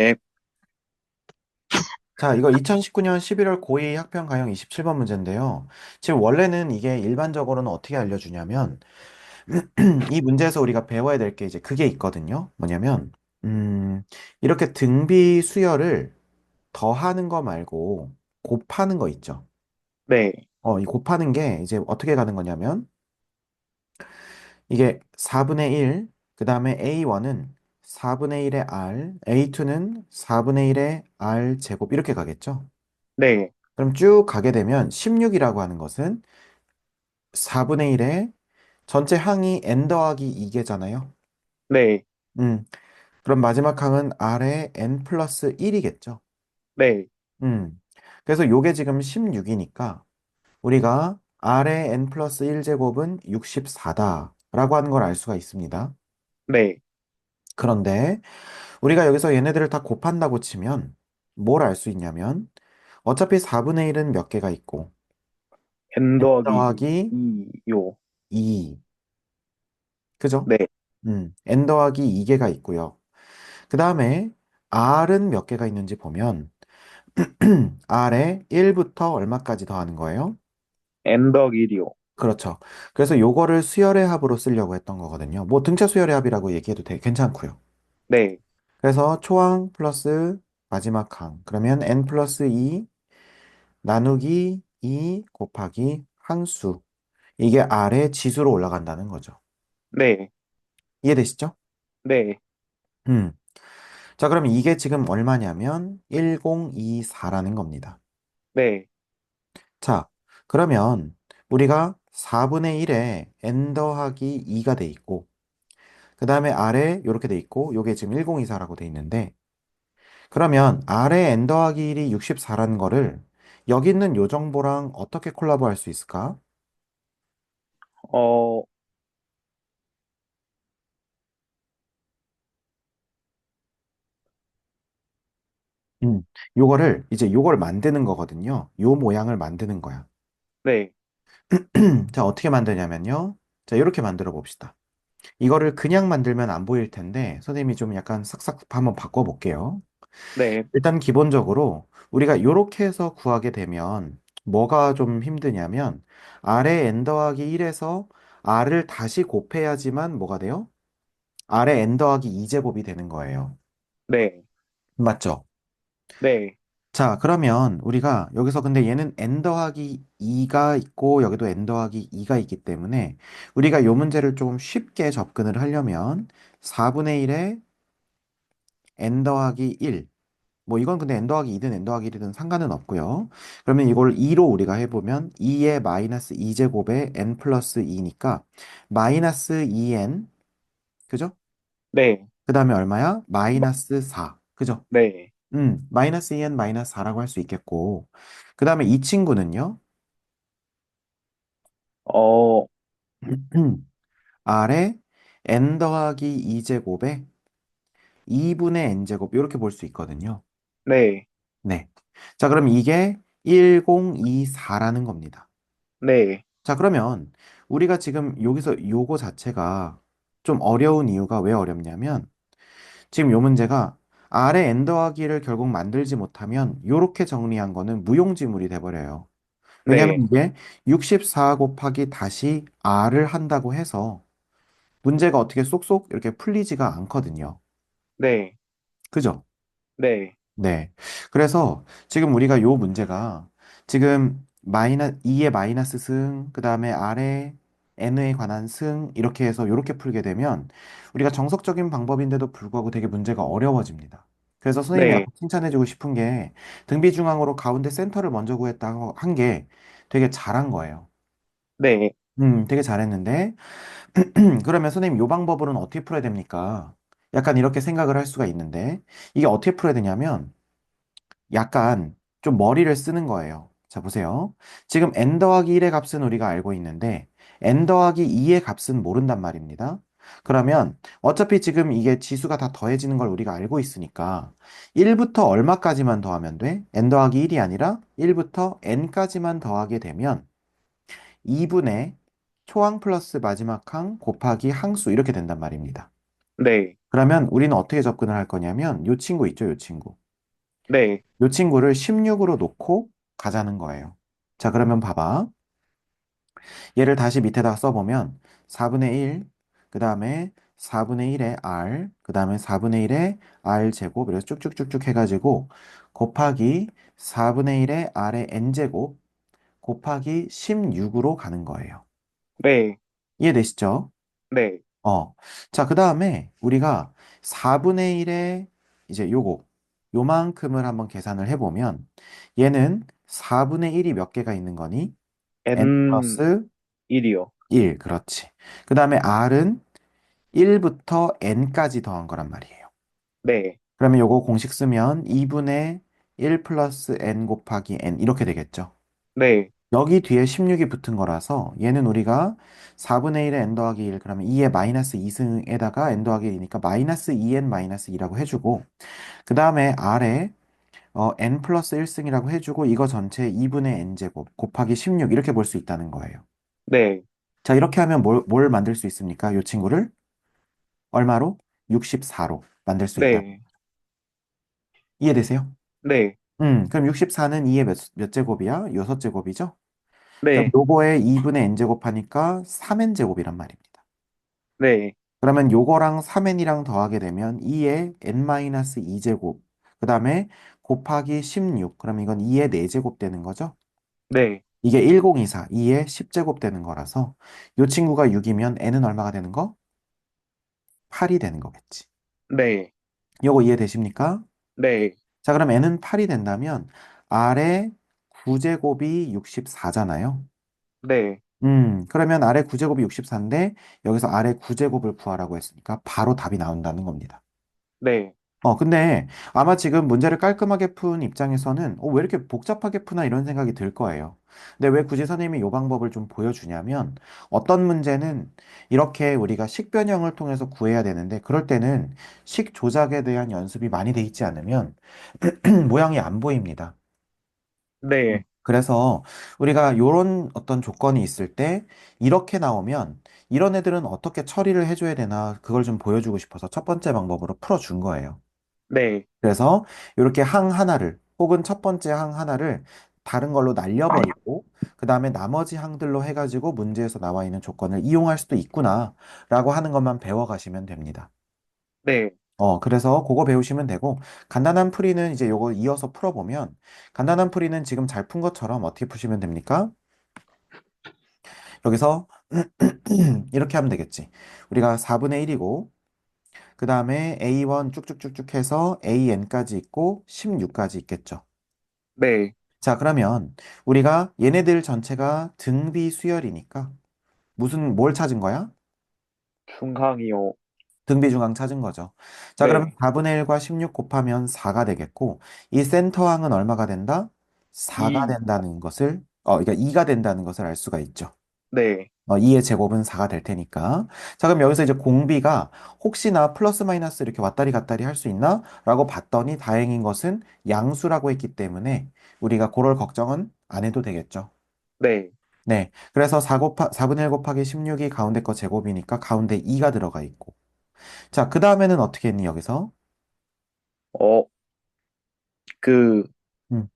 네, 자, 이거 2019년 11월 고2 학평 가형 27번 문제인데요. 지금 원래는 이게 일반적으로는 어떻게 알려주냐면, 이 문제에서 우리가 배워야 될 게 이제 그게 있거든요. 뭐냐면, 이렇게 등비 수열을 더하는 거 말고 곱하는 거 있죠. 네, 이 곱하는 게 이제 어떻게 가는 거냐면, 이게 4분의 1, 그 다음에 A1은 4분의 1의 R, A2는 4분의 1의 R 제곱 이렇게 가겠죠. 네, 그럼 쭉 가게 되면 16이라고 하는 것은 4분의 1에 전체 항이 n 더하기 2개잖아요. 네, 음, 그럼 마지막 항은 R의 n 플러스 1이겠죠. 네, 음, 그래서 요게 지금 16이니까 우리가 R의 n 플러스 1제곱은 64다라고 하는 걸 알 수가 있습니다. 네. 그런데 우리가 여기서 얘네들을 다 곱한다고 치면 뭘 알 수 있냐면 어차피 4분의 1은 몇 개가 있고 n n 더하기 더하기 2요. 2, 그죠? 네, n 더하기 2개가 있고요. 그 다음에 r은 몇 개가 있는지 보면 r에 1부터 얼마까지 더하는 거예요? n 더하기 1이요. 그렇죠. 그래서 요거를 수열의 합으로 쓰려고 했던 거거든요. 뭐 등차 수열의 합이라고 얘기해도 괜찮고요. 네, 그래서 초항 플러스 마지막 항. 그러면 n 플러스 2 나누기 2 곱하기 항수. 이게 r의 지수로 올라간다는 거죠. 네, 이해되시죠? 네, 음. 자, 그럼 이게 지금 얼마냐면 1024라는 겁니다. 네, 자, 그러면 우리가 4분의 1에 n 더하기 2가 돼 있고, 그 다음에 아래 이렇게 돼 있고, 요게 지금 1024라고 돼 있는데, 그러면 아래 n 더하기 1이 64라는 거를 여기 있는 요 정보랑 어떻게 콜라보 할 수 있을까? 어, 음, 요거를 이제 요걸 만드는 거거든요. 요 모양을 만드는 거야. 네, 자, 어떻게 만드냐면요. 자, 이렇게 만들어 봅시다. 이거를 그냥 만들면 안 보일 텐데, 선생님이 좀 약간 싹싹 한번 바꿔볼게요. 네, 일단 기본적으로 우리가 이렇게 해서 구하게 되면 뭐가 좀 힘드냐면 아래 n 더하기 1에서 r을 다시 곱해야지만 뭐가 돼요? 아래 n 더하기 2제곱이 되는 거예요. 네, 맞죠? 네, 자, 그러면 우리가 여기서 근데 얘는 n 더하기 2가 있고 여기도 n 더하기 2가 있기 때문에 우리가 이 문제를 좀 쉽게 접근을 하려면 4분의 1에 n 더하기 1 뭐 이건 근데 n 더하기 2든 n 더하기 1이든 상관은 없고요. 그러면 이걸 2로 우리가 해보면 2의 마이너스 2제곱에 n 플러스 2니까 마이너스 2n 그죠? 네, 그 다음에 얼마야? 마- 마이너스 4 그죠? 네. 마이너스 2n 마이너스 4라고 할 수 있겠고 그 다음에 이 친구는요. 어, 아래 n 더하기 2제곱에 2분의 n제곱 이렇게 볼 수 있거든요. 네, 네. 자, 그럼 이게 1024라는 겁니다. 네, 자, 그러면 우리가 지금 여기서 요거 자체가 좀 어려운 이유가 왜 어렵냐면 지금 요 문제가 아래 n 더하기를 결국 만들지 못하면 요렇게 정리한 거는 무용지물이 돼버려요. 왜냐하면 네, 이게 64 곱하기 다시 r을 한다고 해서 문제가 어떻게 쏙쏙 이렇게 풀리지가 않거든요. 네, 그죠? 네, 네. 그래서 지금 우리가 요 문제가 지금 2의 마이너스 승, 그 다음에 R의 N에 관한 승, 이렇게 해서 이렇게 풀게 되면 우리가 정석적인 방법인데도 불구하고 되게 문제가 어려워집니다. 그래서 선생님이 네, 아까 칭찬해주고 싶은 게 등비중앙으로 가운데 센터를 먼저 구했다고 한 게 되게 잘한 거예요. 네, 되게 잘했는데, 그러면 선생님 요 방법으로는 어떻게 풀어야 됩니까? 약간 이렇게 생각을 할 수가 있는데, 이게 어떻게 풀어야 되냐면, 약간 좀 머리를 쓰는 거예요. 자, 보세요. 지금 n 더하기 1의 값은 우리가 알고 있는데 n 더하기 2의 값은 모른단 말입니다. 그러면 어차피 지금 이게 지수가 다 더해지는 걸 우리가 알고 있으니까 1부터 얼마까지만 더하면 돼? n 더하기 1이 아니라 1부터 n까지만 더하게 되면 2분의 초항 플러스 마지막 항 곱하기 항수 이렇게 된단 말입니다. 네, 그러면 우리는 어떻게 접근을 할 거냐면 요 친구 있죠, 요 친구. 네, 요 친구를 16으로 놓고 가자는 거예요. 자, 그러면 봐봐. 얘를 다시 밑에다가 써보면 4분의 1, 그 다음에 4분의 1의 r, 그 다음에 4분의 1의 r 제곱, 이래서 쭉쭉쭉쭉 해가지고 곱하기 4분의 1의 r의 n제곱 곱하기 16으로 가는 거예요. 네, 이해되시죠? 네, 어. 자, 그 다음에 우리가 4분의 1의 이제 요만큼을 한번 계산을 해보면 얘는 4분의 1이 몇 개가 있는 거니? n N 플러스 1이요. 1, 그렇지. 그 다음에 r은 1부터 n까지 더한 거란 말이에요. 네, 그러면 요거 공식 쓰면 2분의 1 플러스 n 곱하기 n 이렇게 되겠죠. 네, 여기 뒤에 16이 붙은 거라서 얘는 우리가 4분의 1에 n 더하기 1, 그러면 2의 마이너스 2승에다가 n 더하기 1이니까 마이너스 2n 마이너스 2라고 해주고, 그 다음에 r에 n 플러스 1승이라고 해주고, 이거 전체 2분의 n제곱 곱하기 16 이렇게 볼 수 있다는 거예요. 네, 자, 이렇게 하면 뭘 만들 수 있습니까? 이 친구를 얼마로? 64로 만들 수 있다. 네, 이해되세요? 네, 그럼 64는 2의 몇 제곱이야? 6제곱이죠? 그럼 네, 요거에 2분의 n제곱 하니까 3n제곱이란 말입니다. 네, 그러면 요거랑 3n이랑 더하게 되면 2의 n-2제곱, 그 다음에 곱하기 16, 그럼 이건 2의 4제곱 되는 거죠? 네, 이게 1024, 2의 10제곱 되는 거라서 요 친구가 6이면 n은 얼마가 되는 거? 8이 되는 거겠지. 네, 요거 이해되십니까? 네, 자, 그럼 n은 8이 된다면 아래 9제곱이 64잖아요. 네, 그러면 아래 9제곱이 64인데 여기서 아래 9제곱을 구하라고 했으니까 바로 답이 나온다는 겁니다. 네, 근데 아마 지금 문제를 깔끔하게 푼 입장에서는 왜 이렇게 복잡하게 푸나 이런 생각이 들 거예요. 근데 왜 굳이 선생님이 이 방법을 좀 보여주냐면 어떤 문제는 이렇게 우리가 식 변형을 통해서 구해야 되는데 그럴 때는 식 조작에 대한 연습이 많이 돼 있지 않으면 모양이 안 보입니다. 네, 그래서 우리가 이런 어떤 조건이 있을 때 이렇게 나오면 이런 애들은 어떻게 처리를 해줘야 되나 그걸 좀 보여주고 싶어서 첫 번째 방법으로 풀어준 거예요. 네, 그래서 이렇게 항 하나를 혹은 첫 번째 항 하나를 다른 걸로 날려버리고 그 다음에 나머지 항들로 해가지고 문제에서 나와 있는 조건을 이용할 수도 있구나라고 하는 것만 배워가시면 됩니다. 네. 그래서 그거 배우시면 되고, 간단한 풀이는 이제 요거 이어서 풀어보면, 간단한 풀이는 지금 잘 푼 것처럼 어떻게 푸시면 됩니까? 여기서 이렇게 하면 되겠지. 우리가 4분의 1이고, 그 다음에 A1 쭉쭉쭉쭉 해서 AN까지 있고, 16까지 있겠죠. 네, 자, 그러면 우리가 얘네들 전체가 등비 수열이니까, 뭘 찾은 거야? 중항이요. 등비중앙 찾은 거죠. 자, 그러면 네, 4분의 1과 16 곱하면 4가 되겠고, 이 센터항은 얼마가 된다? 4가 2, 된다는 것을, 그러니까 2가 된다는 것을 알 수가 있죠. 네, 2의 제곱은 4가 될 테니까. 자, 그럼 여기서 이제 공비가 혹시나 플러스 마이너스 이렇게 왔다리 갔다리 할 수 있나? 라고 봤더니 다행인 것은 양수라고 했기 때문에 우리가 그럴 걱정은 안 해도 되겠죠. 네. 네. 그래서 4분의 1 곱하기 16이 가운데 거 제곱이니까 가운데 2가 들어가 있고. 자, 그 다음에는 어떻게 했니, 여기서? 어, 그, 음.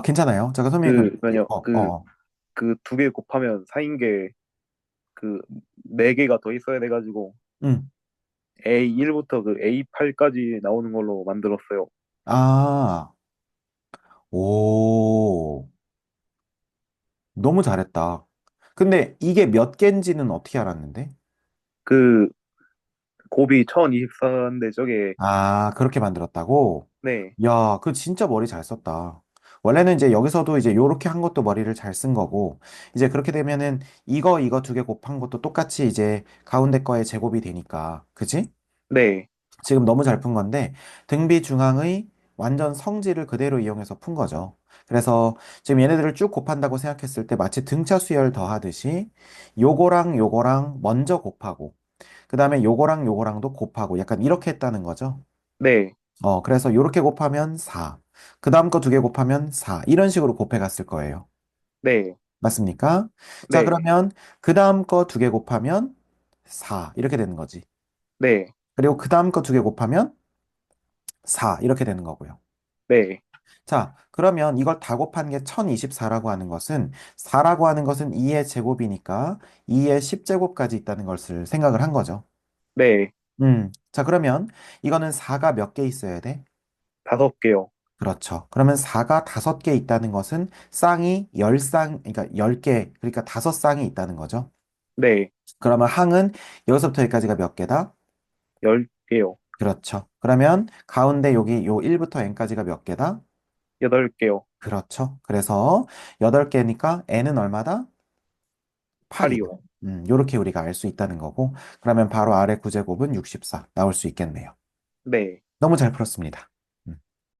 괜찮아요. 잠깐 선생님이 그럼, 뭐냐, 그 두 개 곱하면 4인 게, 그, 네 개가 더 있어야 돼가지고, 음. A1부터 그 A8까지 나오는 걸로 만들었어요. 아, 오, 너무 잘했다. 근데 이게 몇 개인지는 어떻게 알았는데? 그, 곱이 1024인데 저게, 그렇게 만들었다고? 네, 야, 그 진짜 머리 잘 썼다. 원래는 이제 여기서도 이제 요렇게 한 것도 머리를 잘 쓴 거고, 이제 그렇게 되면은 이거 두 개 곱한 것도 똑같이 이제 가운데 거의 제곱이 되니까. 그지? 네, 지금 너무 잘 푼 건데 등비 중앙의 완전 성질을 그대로 이용해서 푼 거죠. 그래서 지금 얘네들을 쭉 곱한다고 생각했을 때 마치 등차 수열 더하듯이 요거랑 먼저 곱하고 그 다음에 요거랑도 곱하고 약간 이렇게 했다는 거죠. 네, 그래서 요렇게 곱하면 4. 그 다음 거 두 개 곱하면 4. 이런 식으로 곱해 갔을 거예요. 네, 맞습니까? 자, 네, 그러면 그 다음 거 두 개 곱하면 4 이렇게 되는 거지. 네, 그리고 그 다음 거 두 개 곱하면 4 이렇게 되는 거고요. 네, 자, 그러면 이걸 다 곱한 게 1024라고 하는 것은 4라고 하는 것은 2의 제곱이니까 2의 10제곱까지 있다는 것을 생각을 한 거죠. 네. 자, 그러면 이거는 4가 몇 개 있어야 돼? 5개요. 그렇죠. 그러면 4가 5개 있다는 것은 쌍이 10쌍, 그러니까 10개, 그러니까 5쌍이 있다는 거죠. 네, 그러면 항은 여기서부터 여기까지가 몇 개다? 10개요. 그렇죠. 그러면 가운데 여기 요 1부터 n까지가 몇 개다? 8개요. 그렇죠. 그래서 8개니까 n은 얼마다? 8이다. 8이요. 요렇게 우리가 알 수 있다는 거고, 그러면 바로 아래 구제곱은 64 나올 수 있겠네요. 네. 너무 잘 풀었습니다.